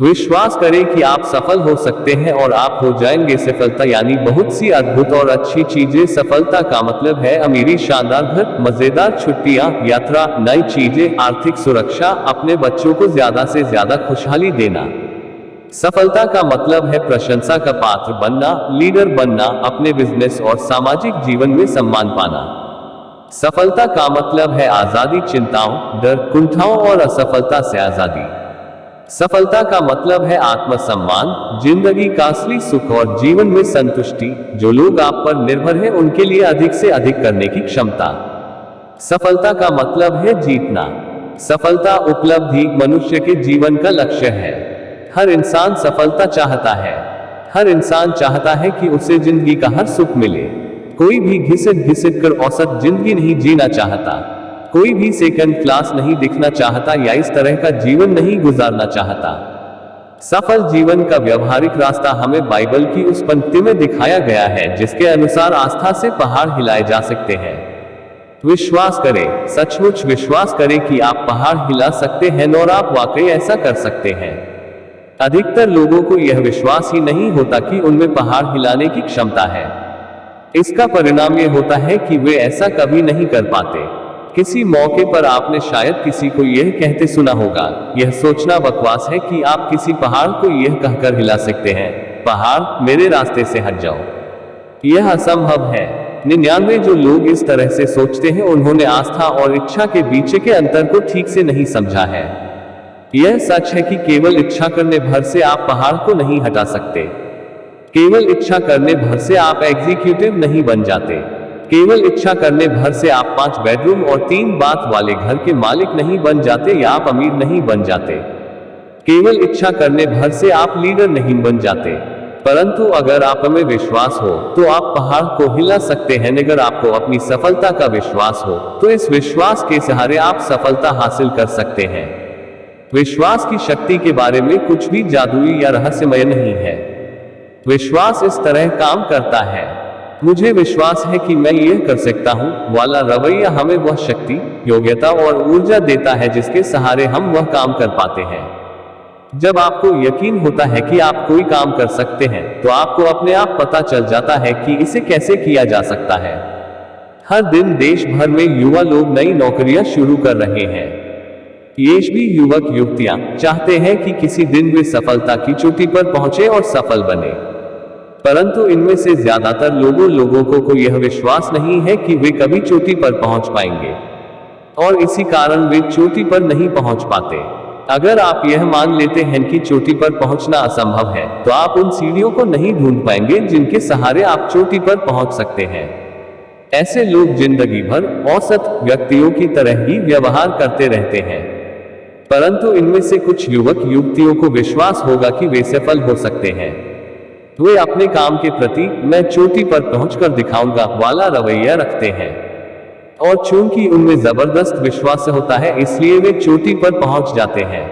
विश्वास करें कि आप सफल हो सकते हैं और आप हो जाएंगे। सफलता यानी बहुत सी अद्भुत और अच्छी चीजें। सफलता का मतलब है अमीरी, शानदार घर, मजेदार छुट्टियां, यात्रा, नई चीजें, आर्थिक सुरक्षा, अपने बच्चों को ज्यादा से ज्यादा खुशहाली देना। सफलता का मतलब है प्रशंसा का पात्र बनना, लीडर बनना, अपने बिजनेस और सामाजिक जीवन में सम्मान पाना। सफलता का मतलब है आजादी, चिंताओं, डर, कुंठाओं और असफलता से आजादी। सफलता का मतलब है आत्मसम्मान, जिंदगी का असली सुख और जीवन में संतुष्टि। जो लोग आप पर निर्भर हैं उनके लिए अधिक से अधिक करने की क्षमता। सफलता का मतलब है जीतना। सफलता उपलब्धि मनुष्य के जीवन का लक्ष्य है। हर इंसान सफलता चाहता है। हर इंसान चाहता है कि उसे जिंदगी का हर सुख मिले। कोई भी घिसट घिसट कर औसत जिंदगी नहीं जीना चाहता। कोई भी सेकंड क्लास नहीं दिखना चाहता या इस तरह का जीवन नहीं गुजारना चाहता। सफल जीवन का व्यवहारिक रास्ता हमें बाइबल की उस पंक्ति में दिखाया गया है जिसके अनुसार आस्था से पहाड़ हिलाए जा सकते हैं। विश्वास करें, सचमुच विश्वास करें कि आप पहाड़ हिला सकते हैं और आप वाकई ऐसा कर सकते हैं। अधिकतर लोगों को यह विश्वास ही नहीं होता कि उनमें पहाड़ हिलाने की क्षमता है। इसका परिणाम यह होता है कि वे ऐसा कभी नहीं कर पाते। किसी मौके पर आपने शायद किसी को यह कहते सुना होगा, यह सोचना बकवास है कि आप किसी पहाड़ को यह कहकर हिला सकते हैं, पहाड़ मेरे रास्ते से हट जाओ। यह असंभव है। 99 जो लोग इस तरह से सोचते हैं उन्होंने आस्था और इच्छा के बीच के अंतर को ठीक से नहीं समझा है। यह सच है कि केवल इच्छा करने भर से आप पहाड़ को नहीं हटा सकते। केवल इच्छा करने भर से आप एग्जीक्यूटिव नहीं बन जाते। केवल इच्छा करने भर से आप 5 बेडरूम और 3 बाथ वाले घर के मालिक नहीं बन जाते या आप अमीर नहीं बन जाते। केवल इच्छा करने भर से आप लीडर नहीं बन जाते। परंतु अगर आप में विश्वास हो तो आप पहाड़ को हिला सकते हैं। अगर आपको अपनी सफलता का विश्वास हो तो इस विश्वास के सहारे आप सफलता हासिल कर सकते हैं। विश्वास की शक्ति के बारे में कुछ भी जादुई या रहस्यमय नहीं है। विश्वास इस तरह काम करता है, मुझे विश्वास है कि मैं यह कर सकता हूं वाला रवैया हमें वह शक्ति, योग्यता और ऊर्जा देता है जिसके सहारे हम वह काम कर पाते हैं। जब आपको यकीन होता है कि आप कोई काम कर सकते हैं तो आपको अपने आप पता चल जाता है कि इसे कैसे किया जा सकता है। हर दिन देश भर में युवा लोग नई नौकरियां शुरू कर रहे हैं। ये भी युवक युवतियां चाहते हैं कि किसी दिन वे सफलता की चोटी पर पहुंचे और सफल बने। परंतु इनमें से ज्यादातर लोगों को यह विश्वास नहीं है कि वे कभी चोटी पर पहुंच पाएंगे और इसी कारण वे चोटी पर नहीं पहुंच पाते। अगर आप यह मान लेते हैं कि चोटी पर पहुंचना असंभव है तो आप उन सीढ़ियों को नहीं ढूंढ पाएंगे जिनके सहारे आप चोटी पर पहुंच सकते हैं। ऐसे लोग जिंदगी भर औसत व्यक्तियों की तरह ही व्यवहार करते रहते हैं। परंतु इनमें से कुछ युवक युवतियों को विश्वास होगा कि वे सफल हो सकते हैं। वे अपने काम के प्रति मैं चोटी पर पहुंचकर दिखाऊंगा वाला रवैया रखते हैं और चूंकि उनमें जबरदस्त विश्वास होता है इसलिए वे चोटी पर पहुंच जाते हैं,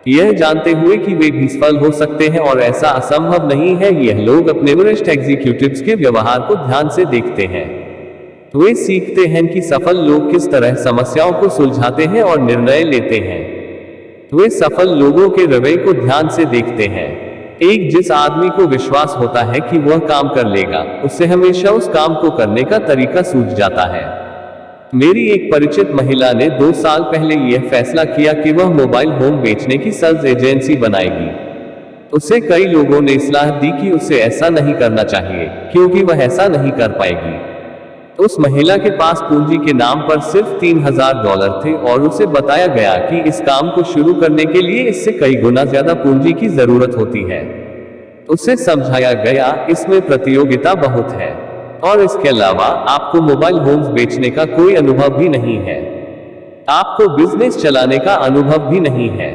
यह जानते हुए कि वे भी सफल हो सकते हैं और ऐसा असंभव नहीं है। यह लोग अपने वरिष्ठ एग्जीक्यूटिव्स के व्यवहार को ध्यान से देखते हैं। वे सीखते हैं कि सफल लोग किस तरह समस्याओं को सुलझाते हैं और निर्णय लेते हैं। वे सफल लोगों के रवैये को ध्यान से देखते हैं। जिस आदमी को विश्वास होता है कि वह काम कर लेगा, उसे हमेशा उस काम को करने का तरीका सूझ जाता है। मेरी एक परिचित महिला ने 2 साल पहले यह फैसला किया कि वह मोबाइल होम बेचने की सेल्स एजेंसी बनाएगी। उसे कई लोगों ने सलाह दी कि उसे ऐसा नहीं करना चाहिए क्योंकि वह ऐसा नहीं कर पाएगी। उस महिला के पास पूंजी के नाम पर सिर्फ $3000 थे और उसे बताया गया कि इस काम को शुरू करने के लिए इससे कई गुना ज्यादा पूंजी की जरूरत होती है। उसे समझाया गया इसमें प्रतियोगिता बहुत है और इसके अलावा आपको मोबाइल होम्स बेचने का कोई अनुभव भी नहीं है। आपको बिजनेस चलाने का अनुभव भी नहीं है।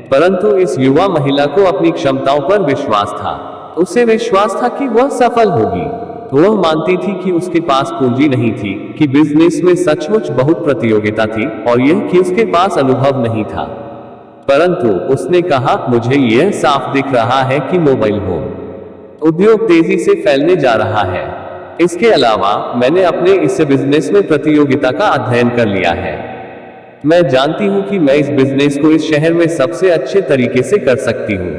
परंतु इस युवा महिला को अपनी क्षमताओं पर विश्वास था। उसे विश्वास था कि वह सफल होगी। वह मानती थी कि उसके पास पूंजी नहीं थी, कि बिजनेस में सचमुच बहुत प्रतियोगिता थी और यह कि उसके पास अनुभव नहीं था। परंतु उसने कहा, मुझे यह साफ दिख रहा है कि मोबाइल होम उद्योग तेजी से फैलने जा रहा है। इसके अलावा मैंने अपने इस बिजनेस में प्रतियोगिता का अध्ययन कर लिया है। मैं जानती हूँ कि मैं इस बिजनेस को इस शहर में सबसे अच्छे तरीके से कर सकती हूँ।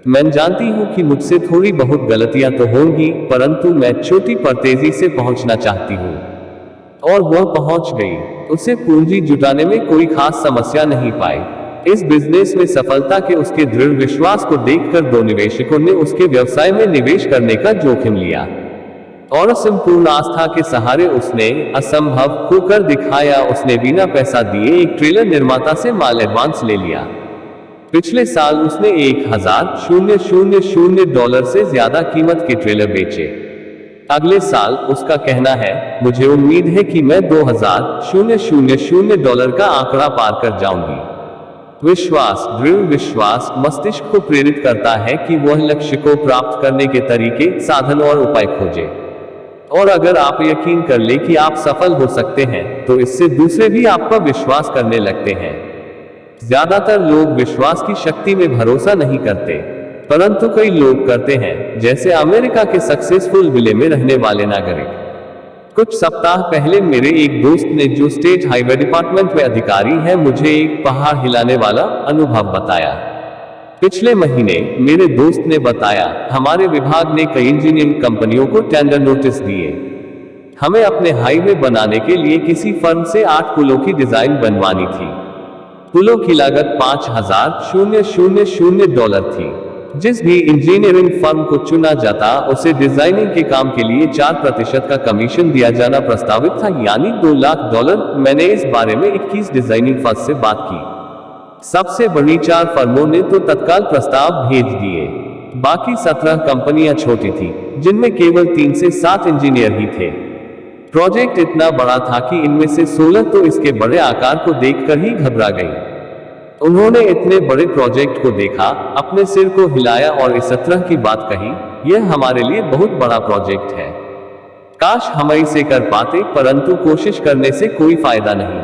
मैं जानती हूँ कि मुझसे थोड़ी बहुत गलतियां तो होंगी, परंतु मैं चोटी पर तेजी से पहुंचना चाहती हूँ। और वह पहुंच गई। उसे पूंजी जुटाने में कोई खास समस्या नहीं पाई। इस बिजनेस में सफलता के उसके दृढ़ विश्वास को देखकर दो निवेशकों ने उसके व्यवसाय में निवेश करने का जोखिम लिया और संपूर्ण आस्था के सहारे उसने असंभव को कर दिखाया। उसने बिना पैसा दिए एक ट्रेलर निर्माता से माल एडवांस ले लिया। पिछले साल उसने $1,000 से ज्यादा कीमत के ट्रेलर बेचे। अगले साल उसका कहना है, मुझे उम्मीद है कि मैं $2,000 का आंकड़ा पार कर जाऊंगी। विश्वास, दृढ़ विश्वास मस्तिष्क को प्रेरित करता है कि वह लक्ष्य को प्राप्त करने के तरीके, साधन और उपाय खोजे। और अगर आप यकीन कर ले कि आप सफल हो सकते हैं, तो इससे दूसरे भी आप पर विश्वास करने लगते हैं। ज्यादातर लोग विश्वास की शक्ति में भरोसा नहीं करते, परंतु कई लोग करते हैं, जैसे अमेरिका के सक्सेसफुल विले में रहने वाले नागरिक। कुछ सप्ताह पहले मेरे एक दोस्त ने, जो स्टेट हाईवे डिपार्टमेंट में अधिकारी है, मुझे एक पहाड़ हिलाने वाला अनुभव बताया। पिछले महीने मेरे दोस्त ने बताया, हमारे विभाग ने कई इंजीनियरिंग कंपनियों को टेंडर नोटिस दिए। हमें अपने हाईवे बनाने के लिए किसी फर्म से 8 पुलों की डिजाइन बनवानी थी। पुलों की लागत $5,000 थी। जिस भी इंजीनियरिंग फर्म को चुना जाता, उसे डिजाइनिंग के काम के लिए 4% का कमीशन दिया जाना प्रस्तावित था, यानी $2 लाख। मैंने इस बारे में 21 डिजाइनिंग फर्म से बात की। सबसे बड़ी 4 फर्मों ने तो तत्काल प्रस्ताव भेज दिए। बाकी 17 कंपनियां छोटी थी, जिनमें केवल 3 से 7 इंजीनियर ही थे। प्रोजेक्ट इतना बड़ा था कि इनमें से 16 तो इसके बड़े आकार को देखकर ही घबरा गई। उन्होंने इतने बड़े प्रोजेक्ट को देखा, अपने सिर को हिलाया और इस तरह की बात कही, यह हमारे लिए बहुत बड़ा प्रोजेक्ट है। काश हम इसे कर पाते, परंतु कोशिश करने से कोई फायदा नहीं।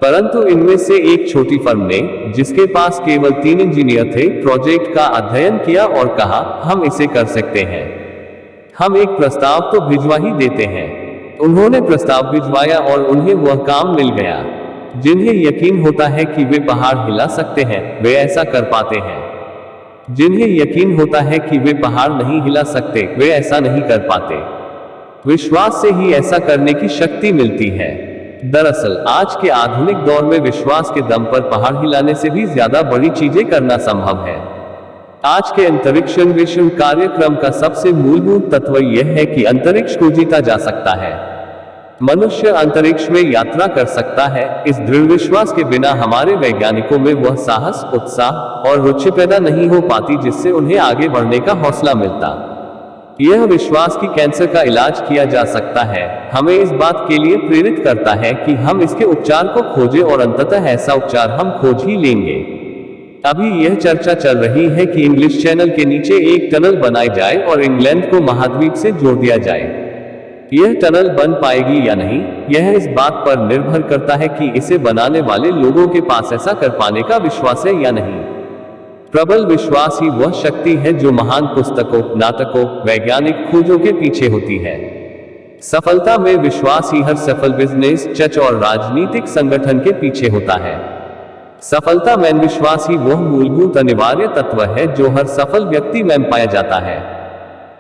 परंतु इनमें से एक छोटी फर्म ने, जिसके पास केवल 3 इंजीनियर थे, प्रोजेक्ट का अध्ययन किया और कहा, हम इसे कर सकते हैं। हम एक प्रस्ताव तो भिजवा ही देते हैं। उन्होंने प्रस्ताव भिजवाया और उन्हें वह काम मिल गया। जिन्हें यकीन होता है कि वे पहाड़ हिला सकते हैं, वे ऐसा कर पाते हैं। जिन्हें यकीन होता है कि वे पहाड़ नहीं हिला सकते, वे ऐसा नहीं कर पाते। विश्वास से ही ऐसा करने की शक्ति मिलती है। दरअसल आज के आधुनिक दौर में विश्वास के दम पर पहाड़ हिलाने से भी ज्यादा बड़ी चीजें करना संभव है। आज के अंतरिक्ष अन्वेषण कार्यक्रम का सबसे मूलभूत तत्व यह है कि अंतरिक्ष को जीता जा सकता है। मनुष्य अंतरिक्ष में यात्रा कर सकता है। इस दृढ़ विश्वास के बिना हमारे वैज्ञानिकों में वह साहस, उत्साह और रुचि पैदा नहीं हो पाती जिससे उन्हें आगे बढ़ने का हौसला मिलता। यह विश्वास कि कैंसर का इलाज किया जा सकता है, हमें इस बात के लिए प्रेरित करता है कि हम इसके उपचार को खोजें और अंततः ऐसा उपचार हम खोज ही लेंगे। अभी यह चर्चा चल रही है कि इंग्लिश चैनल के नीचे एक टनल बनाई जाए और इंग्लैंड को महाद्वीप से जोड़ दिया जाए। यह टनल बन पाएगी या नहीं, यह इस बात पर निर्भर करता है कि इसे बनाने वाले लोगों के पास ऐसा कर पाने का विश्वास है या नहीं। प्रबल विश्वास ही वह शक्ति है जो महान पुस्तकों, नाटकों, वैज्ञानिक खोजों के पीछे होती है। सफलता में विश्वास ही हर सफल बिजनेस, चर्च और राजनीतिक संगठन के पीछे होता है। सफलता में विश्वास ही वह मूलभूत अनिवार्य तत्व है जो हर सफल व्यक्ति में पाया जाता है।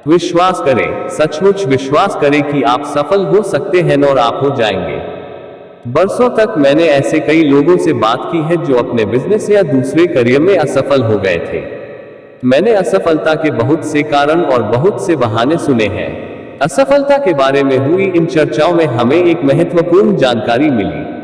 विश्वास करें, सचमुच विश्वास करें कि आप सफल हो सकते हैं और आप हो जाएंगे। बरसों तक मैंने ऐसे कई लोगों से बात की है जो अपने बिजनेस या दूसरे करियर में असफल हो गए थे। मैंने असफलता के बहुत से कारण और बहुत से बहाने सुने हैं। असफलता के बारे में हुई इन चर्चाओं में हमें एक महत्वपूर्ण जानकारी मिली।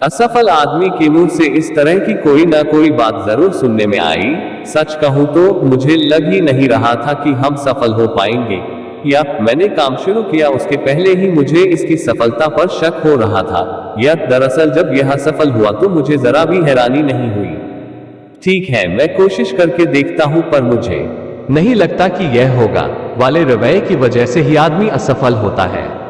असफल आदमी के मुंह से इस तरह की कोई ना कोई बात जरूर सुनने में आई, सच कहूं तो मुझे लग ही नहीं रहा था कि हम सफल हो पाएंगे, या मैंने काम शुरू किया उसके पहले ही मुझे इसकी सफलता पर शक हो रहा था, या दरअसल जब यह सफल हुआ तो मुझे जरा भी हैरानी नहीं हुई। ठीक है, मैं कोशिश करके देखता हूं, पर मुझे नहीं लगता कि यह होगा वाले रवैये की वजह से ही आदमी असफल होता है।